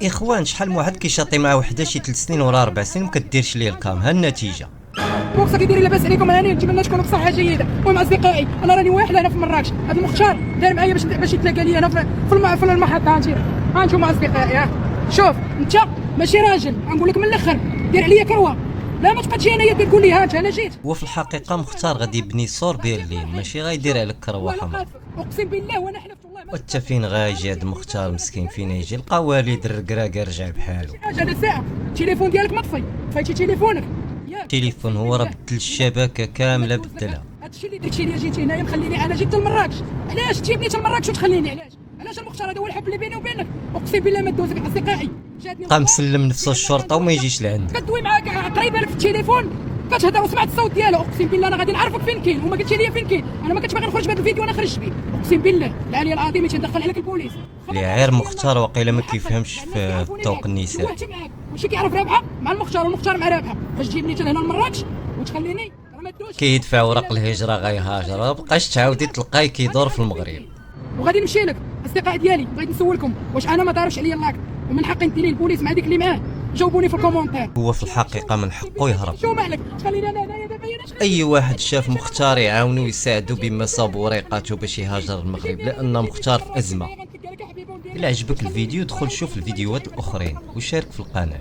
اخوان شحال من واحد كيشاطي مع وحده شي 3 سنين ولا 4 سنين وكديرش ليه الكام، ها النتيجه. بوكسا كيدير لاباس عليكم هاني، نتمنى تكونوا بصحه جيده. المهم اصدقائي انا راني واحد هنا في مراكش، هذا المختار داير معايا باش يتلاقى لي انا في المحطه. ها انتم اصدقائي، ها شوف انت ماشي راجل، غنقول لك من الاخر دير عليا كروه، لا ما تبقى تجي انايا تقول لي ها انت انا جيت. هو في الحقيقه مختار غادي يبني سور برلين، ماشي غايدير عليك كروه حمراء. اقسم بالله وانا حلفت والله وانت فين غايجي هاد مختار مسكين؟ فين يجي؟ لقى والد الركراكه رجع بحالو. هذا ساعه التليفون ديالك مطفي، طفيتي تليفونك التليفون هو راه بدل الشبكه كامله بدلها. هادشي اللي درتي لي، جيتي هنايا مخليني انا جيت لمراكش. علاش تجيبني حتى لمراكش وتخليني؟ علاش المختار هذا هو الحب اللي بيني وبينك؟ اقسم بالله ما دوزك اصدقائي. بقى مسلم نفسه الشرطه وما يجيش لعندك. كدوي معاك قريبه لك في التليفون كتهضر وسمعت الصوت ديالو، اقسم بالله انا غادي نعرفك فين كاين وما قلتي لي فين كاين. انا ما كنتش باغي نخرج بهذا الفيديو وانا خرجت به، اقسم بالله العلي العظيم تندخل عليك البوليس. غير مختار وقيله ما كيفهمش في الذوق النسائي. واش كيعرف رابحه مع المختار والمختار مع رابحه، باش تجيبني حتى هنا لمراكش وتخليني راه ما دوش. كيدفع ورق الهجره غيهاجر، ما بقاش تعاودي تلقاي كيدور في المغرب. وغادي نمشي لك اصدقاء ديالي، بغيت نسولكم واش انا ما دارش عليا اللاك ومن حقي ندير البوليس مع ديك اللي معاه؟ جاوبوني في الكومونتير. هو في الحقيقه من حقه يهرب. شو مالك تخليني انا دابا؟ اي واحد شاف مختار يعاونو ويساعدو بما صاب وريقاتو باش يهاجر المغرب، لان مختار في ازمه. الا عجبك الفيديو دخل شوف الفيديوهات الاخرين وشارك في القناه.